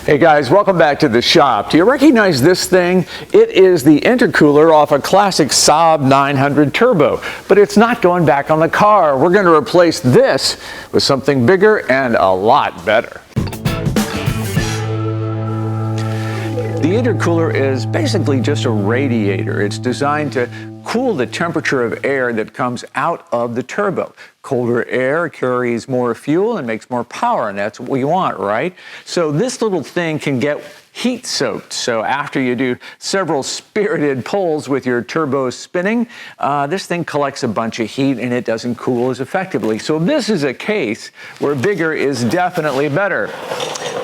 Hey guys, welcome back to the shop. Do you recognize this thing? It is the intercooler off a classic SAAB 900 turbo, but it's not going back on the car. We're going to replace this with something bigger and a lot better. The intercooler is basically just a radiator. It's designed to cool the temperature of air that comes out of the turbo. Colder air carries more fuel and makes more power, and that's what we want, right? So this little thing can get heat soaked. So after you do several spirited pulls with your turbo spinning, this thing collects a bunch of heat and it doesn't cool as effectively. So this is a case where bigger is definitely better.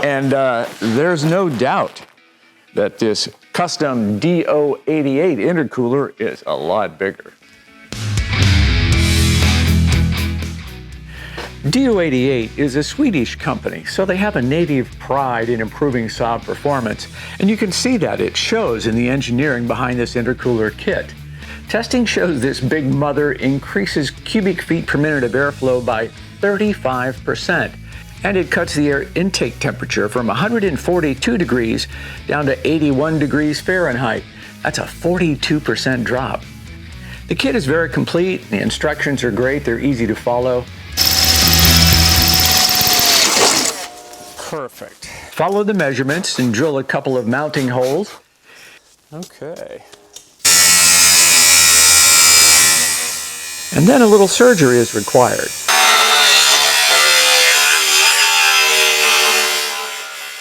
And there's no doubt that this custom DO88 intercooler is a lot bigger. DO88 is a Swedish company, so they have a native pride in improving SAAB performance, and you can see that it shows in the engineering behind this intercooler kit. Testing shows this big mother increases cubic feet per minute of airflow by 35%. And it cuts the air intake temperature from 142 degrees down to 81 degrees Fahrenheit. That's a 42% drop. The kit is very complete, the instructions are great, they're easy to follow. Perfect. Follow the measurements and drill a couple of mounting holes. Okay. And then a little surgery is required.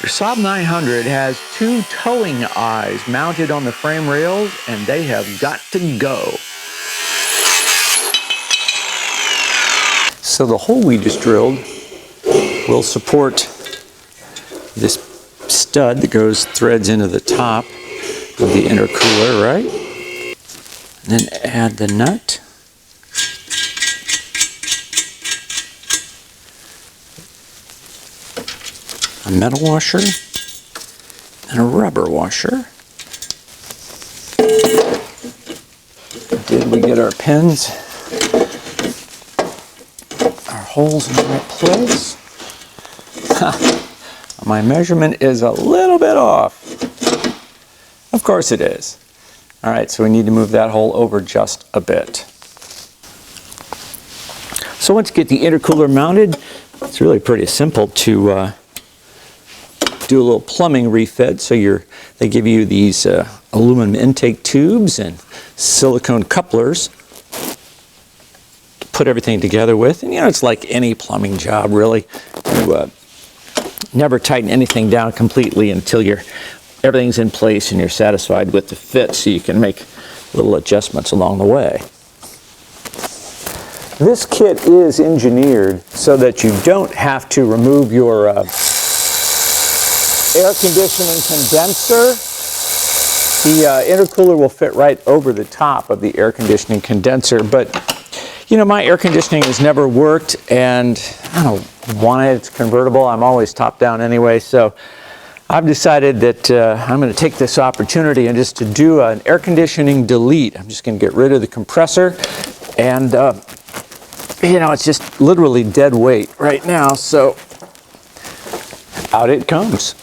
Your SAAB 900 has two towing eyes mounted on the frame rails, and they have got to go. So the hole we just drilled will support this stud that threads into the top of the intercooler, right? And then add the nut. A metal washer and a rubber washer. Did we get our pins, our holes in the right place? My measurement is a little bit off. Of course it is. All right, so we need to move that hole over just a bit. So once you get the intercooler mounted, it's really pretty simple to do a little plumbing refit. So they give you these aluminum intake tubes and silicone couplers to put everything together with. And it's like any plumbing job, really. You never tighten anything down completely until everything's in place and you're satisfied with the fit, so you can make little adjustments along the way. This kit is engineered so that you don't have to remove your air conditioning condenser. The intercooler will fit right over the top of the air conditioning condenser, but my air conditioning has never worked and I don't want it. It's convertible. I'm always top down anyway, so I've decided that I'm going to take this opportunity and just to do an air conditioning delete. I'm just going to get rid of the compressor, and it's just literally dead weight right now, so out it comes.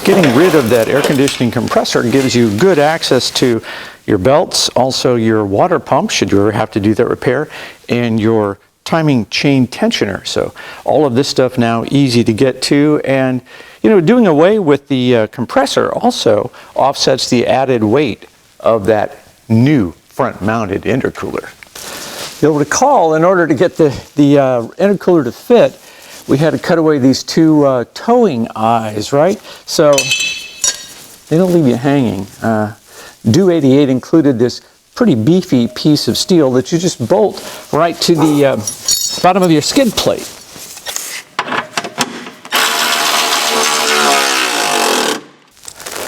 Getting rid of that air conditioning compressor gives you good access to your belts, also your water pump, should you ever have to do that repair, and your timing chain tensioner. So all of this stuff now easy to get to, and doing away with the compressor also offsets the added weight of that new front-mounted intercooler. You'll recall, in order to get the intercooler to fit, we had to cut away these two towing eyes, right? So they don't leave you hanging. DO88 included this pretty beefy piece of steel that you just bolt right to the bottom of your skid plate.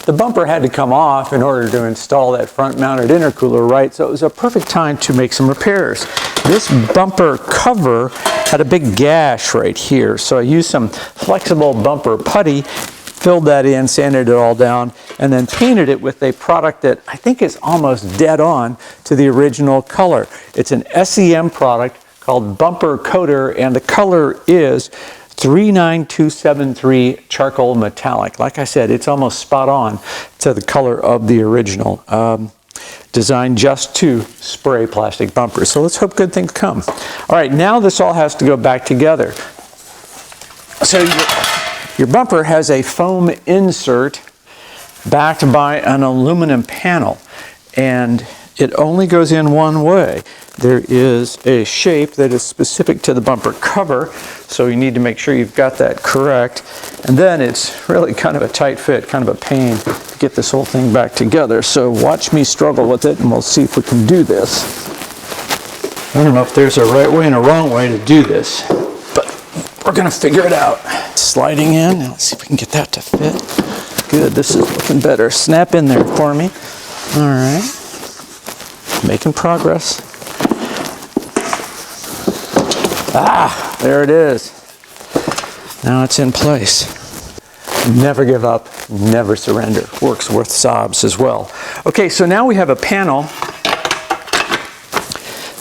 The bumper had to come off in order to install that front-mounted intercooler, right? So it was a perfect time to make some repairs. This bumper cover had a big gash right here, so I used some flexible bumper putty, filled that in, sanded it all down, and then painted it with a product that I think is almost dead on to the original color. It's an SEM product called Bumper Coater, and the color is 39273 charcoal metallic. Like I said, it's almost spot on to the color of the original. Designed just to spray plastic bumpers. So let's hope good things come. All right, now this all has to go back together. So your bumper has a foam insert backed by an aluminum panel, and it only goes in one way. There is a shape that is specific to the bumper cover, so you need to make sure you've got that correct. And then it's really kind of a tight fit, kind of a pain to get this whole thing back together. So watch me struggle with it, and we'll see if we can do this. I don't know if there's a right way and a wrong way to do this, but we're gonna figure it out. Sliding in, now let's see if we can get that to fit. Good, this is looking better. Snap in there for me. All right, making progress. Ah, there it is. Now it's in place. Never give up, never surrender. Works with SAABs as well. Okay, so now we have a panel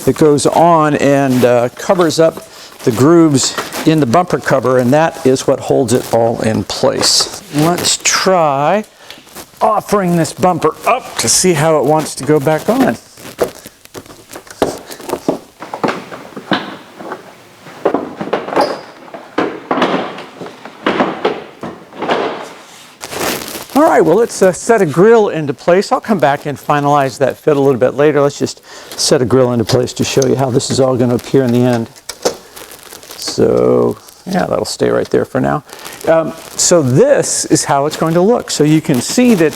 that goes on and covers up the grooves in the bumper cover, and that is what holds it all in place. Let's try offering this bumper up to see how it wants to go back on. All right, well, let's set a grill into place. I'll come back and finalize that fit a little bit later. Let's just set a grill into place to show you how this is all going to appear in the end. So, yeah, that'll stay right there for now. So this is how it's going to look. So you can see that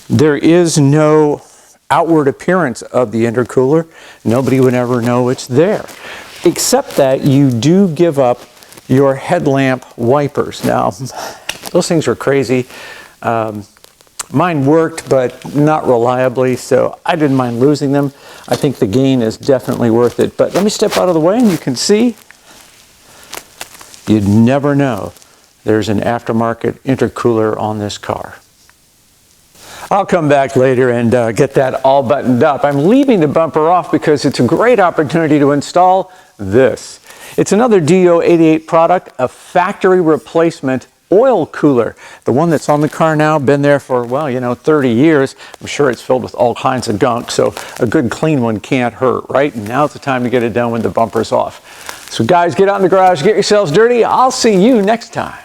there is no outward appearance of the intercooler. Nobody would ever know it's there, except that you do give up your headlamp wipers. Now, those things are crazy. Mine worked, but not reliably, so I didn't mind losing them. I think the gain is definitely worth it. But let me step out of the way and you can see, you'd never know there's an aftermarket intercooler on this car. I'll come back later and get that all buttoned up. I'm leaving the bumper off because it's a great opportunity to install this. It's another DO88 product, a factory replacement oil cooler. The one that's on the car now, been there for, well, you know, 30 years. I'm sure it's filled with all kinds of gunk, so a good clean one can't hurt, right? And now's the time to get it done when the bumper's off. So guys, get out in the garage, get yourselves dirty. I'll see you next time.